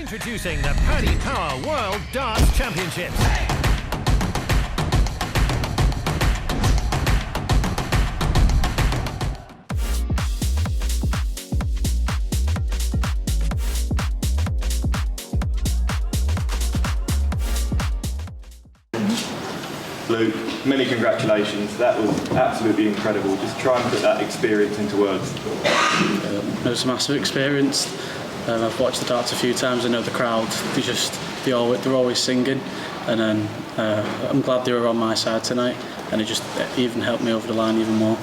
Introducing the Paddy Power World Darts Championships. Luke, many congratulations. That was absolutely incredible. Just try and put that experience into words. It was a massive experience. I've watched the darts a few times. I know the crowd. They're always singing, and then I'm glad they were on my side tonight, and it even helped me over the line even more.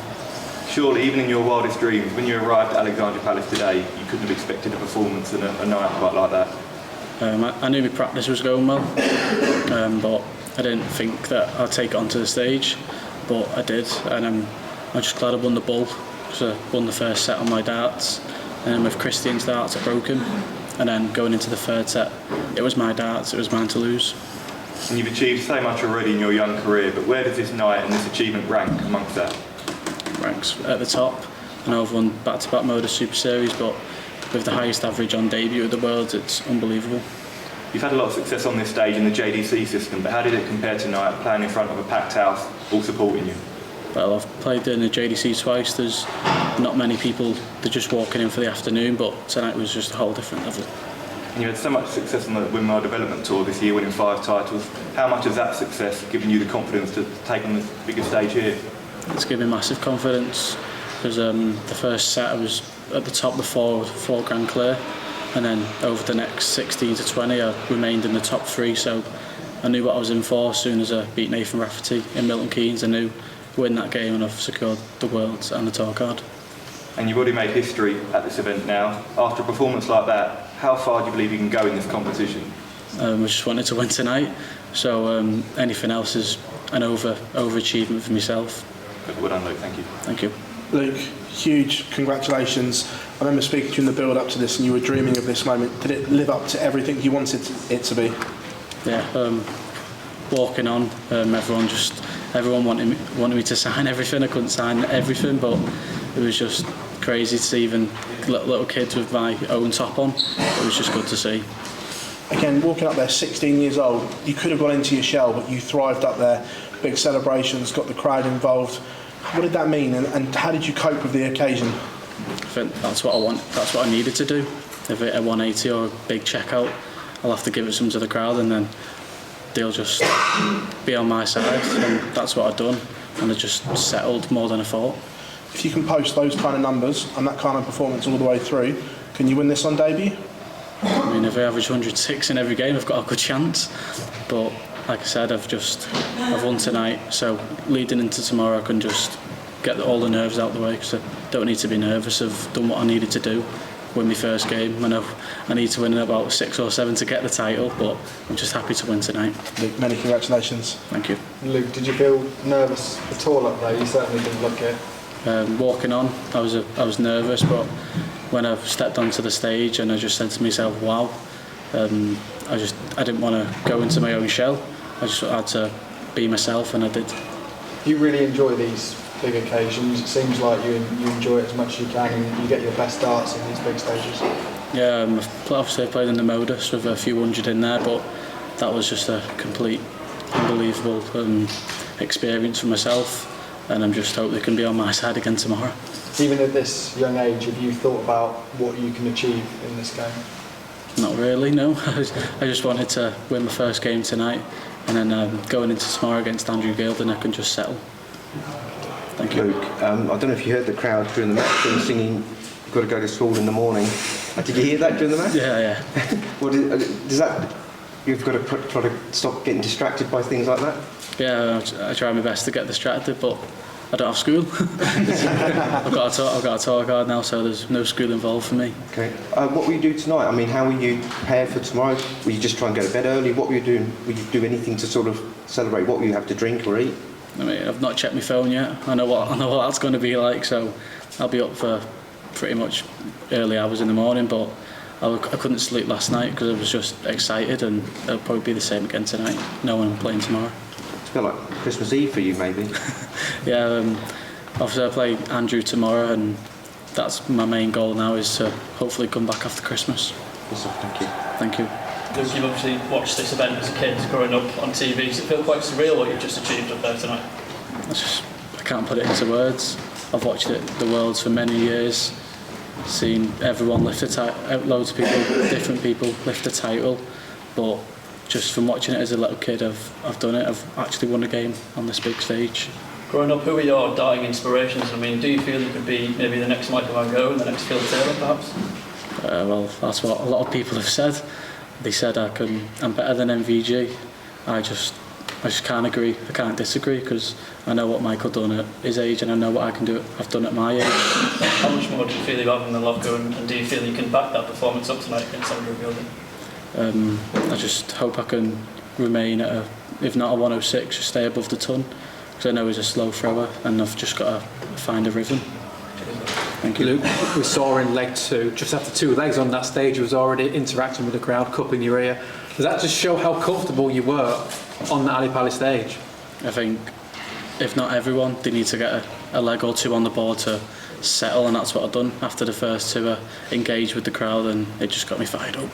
Surely, even in your wildest dreams, when you arrived at Alexandra Palace today, you couldn't have expected a performance and a night quite like that. I knew my practice was going well, but I didn't think that I'd take it onto the stage, but I did, and I'm just glad I won the ball, because I won the first set on my darts, and then with Christian's darts I broke him, and then going into the third set, it was my darts, it was mine to lose. And you've achieved so much already in your young career, but where does this night and this achievement rank amongst that? Ranks at the top. I know I've won back-to-back Modus Super Series, but with the highest average on debut of the world, it's unbelievable. You've had a lot of success on this stage in the JDC system, but how did it compare tonight, playing in front of a packed house, all supporting you? Well, I've played in the JDC twice. There's not many people, they're just walking in for the afternoon, but tonight was just a whole different level. And you had so much success on the Women World Development Tour this year, winning 5 titles. How much has that success given you the confidence to take on this bigger stage here? It's given me massive confidence, because the first set I was at the top of the four Grand Clear, and then over the next 16 to 20 I remained in the top 3, so I knew what I was in for. As soon as I beat Nathan Rafferty in Milton Keynes, I knew win that game and I've secured the Worlds and the tour card. And you've already made history at this event now. After a performance like that, how far do you believe you can go in this competition? I just wanted to win tonight, so anything else is an overachievement for myself. Well done, Luke, thank you. Thank you. Luke, huge congratulations. I remember speaking to you in the build up to this and you were dreaming of this moment. Did it live up to everything you wanted it to be? Yeah, walking on, everyone wanted me to sign everything. I couldn't sign everything, but it was just crazy to see even little kids with my own top on. It was just good to see. Again, walking up there, 16 years old, you could have gone into your shell, but you thrived up there. Big celebrations, got the crowd involved. What did that mean, and how did you cope with the occasion? I think that's what I want. That's what I needed to do. If it's a 180 or a big checkout, I'll have to give it some to the crowd, and then they'll just be on my side. And that's what I've done, and I just settled more than I thought. If you can post those kind of numbers and that kind of performance all the way through, can you win this on debut? I mean, if I average 106 in every game, I've got a good chance. But like I said, I've won tonight, so leading into tomorrow I can just get all the nerves out of the way, because I don't need to be nervous. I've done what I needed to do, win my first game. I know I need to win in about 6 or 7 to get the title, but I'm just happy to win tonight. Luke, many congratulations. Thank you. Luke, did you feel nervous at all up there? You certainly didn't look it. Walking on, I was nervous, but when I stepped onto the stage and I just said to myself, wow, I didn't want to go into my own shell. I just had to be myself, and I did. You really enjoy these big occasions. It seems like you enjoy it as much as you can, and you get your best darts in these big stages. Yeah, obviously I played in the Modus with a few hundred in there, but that was just a complete unbelievable experience for myself, and I'm just hope they can be on my side again tomorrow. Even at this young age, have you thought about what you can achieve in this game? Not really, no. I just wanted to win my first game tonight, and then going into tomorrow against Andrew Gilden, I can just settle. Thank you. Luke, I don't know if you heard the crowd during the match and singing "You've got to go to school in the morning." Did you hear that during the match? Yeah. What does that? You've got to try to stop getting distracted by things like that. Yeah, I try my best to get distracted, but I don't have school. I've got a tour card now, so there's no school involved for me. Okay. What will you do tonight? I mean, how will you prepare for tomorrow? Will you just try and go to bed early? What will you do? Will you do anything to sort of celebrate? What will you have to drink or eat? I mean, I've not checked my phone yet. I know what that's going to be like, so I'll be up for pretty much early hours in the morning. But I couldn't sleep last night because I was just excited, and it'll probably be the same again tonight, knowing I'm playing tomorrow. It's a bit like Christmas Eve for you, maybe. Yeah, obviously I play Andrew tomorrow, and that's my main goal now, is to hopefully come back after Christmas. Thank you. Thank you. Luke, you've obviously watched this event as a kid growing up on TV. Does it feel quite surreal what you've just achieved up there tonight? I can't put it into words. I've watched it the Worlds for many years, seen everyone lift the title, loads of people, different people lift the title, but just from watching it as a little kid, I've done it. I've actually won a game on this big stage. Growing up, who are your dying inspirations? I mean, do you feel you could be maybe the next Michael Van Gogh and the next Phil Taylor, perhaps? Well, that's what a lot of people have said. They said I'm better than MVG. I just can't agree. I can't disagree, because I know what Michael done at his age, and I know what I've done at my age. How much more do you feel you have in the locker, and do you feel you can back that performance up tonight against Andrew Gilding? I just hope I can remain at if not a 106, just stay above the ton, because I know he's a slow thrower, and I've just got to find a rhythm. Thank you. Luke, we saw in leg 2, just after 2 legs on that stage, you was already interacting with the crowd, cup in your ear. Does that just show how comfortable you were on the Ali Pali stage? I think, if not everyone, they need to get a leg or 2 on the board to settle, and that's what I've done after the first 2. Engage with the crowd, and it just got me fired up.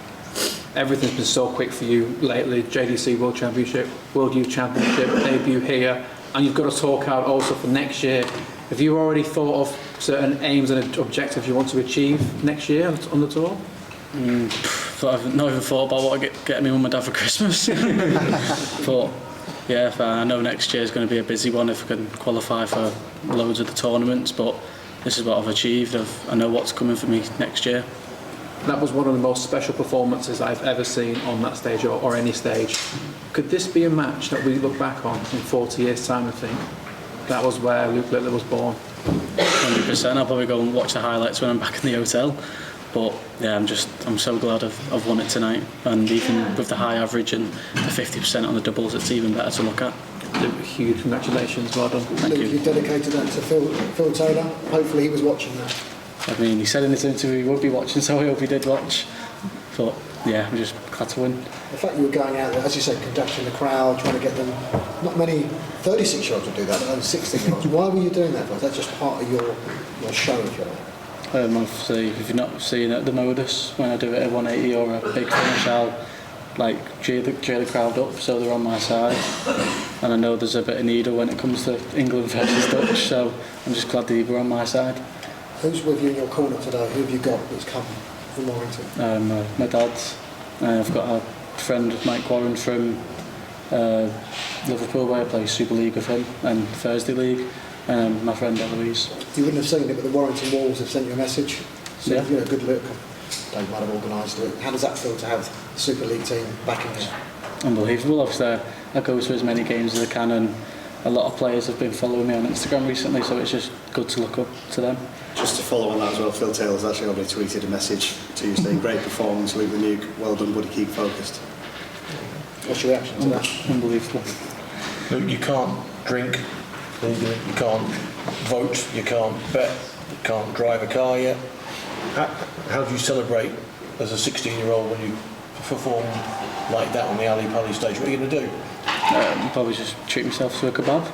Everything's been so quick for you lately. JDC World Championship, World Youth Championship, debut here, and you've got to talk out also for next year. Have you already thought of certain aims and objectives you want to achieve next year on the tour? I've not even thought about what I get me mum and dad for Christmas. But yeah, I know next year is going to be a busy one if I can qualify for loads of the tournaments. But this is what I've achieved. I know what's coming for me next year. That was one of the most special performances I've ever seen on that stage or any stage. Could this be a match that we look back on in 40 years' time and think, that was where Luke Littler was born? 100%. I'll probably go and watch the highlights when I'm back in the hotel. But yeah, I'm so glad I've won it tonight. And even with the high average and the 50% on the doubles, it's even better to look at. Luke, huge congratulations, well done. Thank Luke, you dedicated that to Phil Taylor. Hopefully he was watching that. I mean, he said in this interview he would be watching, so I hope he did watch. But yeah, I'm just glad to win. The fact you were going out there, as you said, conducting the crowd, trying to get them, not many 36-year-olds would do that, but only 16-year-olds. Why were you doing that? Was that just part of your show, if you like? Obviously, if you're not seeing it at the modus, when I do it at 180 or a big finish, I'll cheer the crowd up so they're on my side. And I know there's a bit of needle when it comes to England versus Dutch, so I'm just glad they were on my side. Who's with you in your corner today? Who have you got that's come from Warrington? My dad. I've got a friend, Mike Warren, from Liverpool, where I play Super League with him, and Thursday League, and my friend Eloise. You wouldn't have seen it, but the Warrington Wolves have sent you a message. So, Yeah. Good look. Dave might have organised it. How does that feel to have the Super League team backing you? Unbelievable. Obviously, I go to as many games as I can, and a lot of players have been following me on Instagram recently, so it's just good to look up to them. Just to follow on that as well, Phil Taylor's actually already tweeted a message to you saying, great performance, Luke the Nuke, well done buddy, keep focused. What's your reaction to that? Unbelievable. Luke, you can't drink, you can't vote, you can't bet, you can't drive a car yet. How do you celebrate as a 16-year-old when you perform like that on the Ali Pali stage? What are you going to do? Probably just treat myself to a kebab.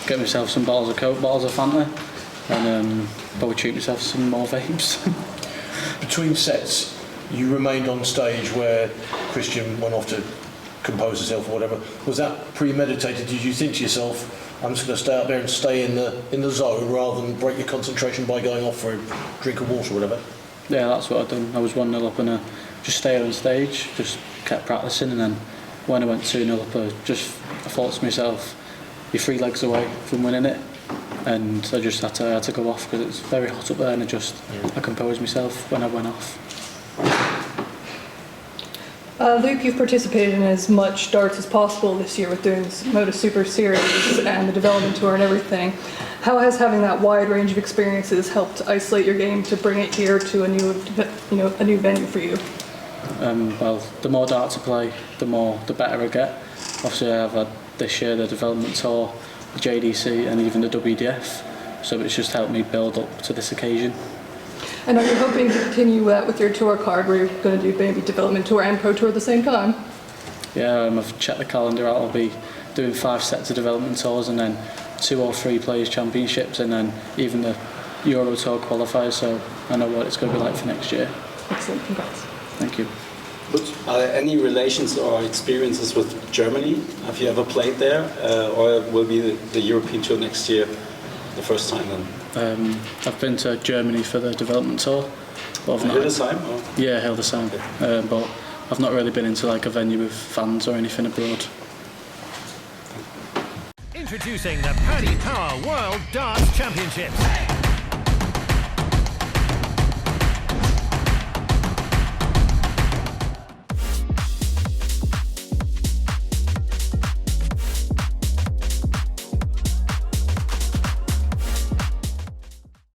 Get myself some bottles of Coke, bottles of Fanta, and probably treat myself to some more vapes. Between sets, you remained on stage where Christian went off to compose herself or whatever. Was that premeditated? Did you think to yourself, I'm just going to stay up there and stay in the zone rather than break your concentration by going off for a drink of water or whatever? Yeah, that's what I'd done. I was 1-0 up and I just stayed on stage, just kept practicing, and then when I went 2-0 up, I thought to myself, you're 3 legs away from winning it, and I just had to go off because it's very hot up there, and I composed myself when I went off. Luke, you've participated in as much darts as possible this year with doing this Moda Super Series and the development tour and everything. How has having that wide range of experiences helped isolate your game to bring it here to a new venue for you? Well, the more darts I play, the better I get. Obviously, I've had this year the development tour, the JDC, and even the WDF. So it's just helped me build up to this occasion. And are you hoping to continue that with your tour card, where you're going to do maybe development tour and pro tour at the same time? Yeah, I've checked the calendar out. I'll be doing 5 sets of development tours, and then 2 or 3 players championships, and then even the Euro Tour qualifier, so I know what it's going to be like for next year. Excellent, congrats. Thank you. Are there any relations or experiences with Germany? Have you ever played there, or will be the European Tour next year the first time then? I've been to Germany for the development tour. But Hildesheim? Or? Yeah, Hildesheim. Okay. But I've not really been into like a venue with fans or anything abroad. Introducing the Paddy Power World Darts Championships.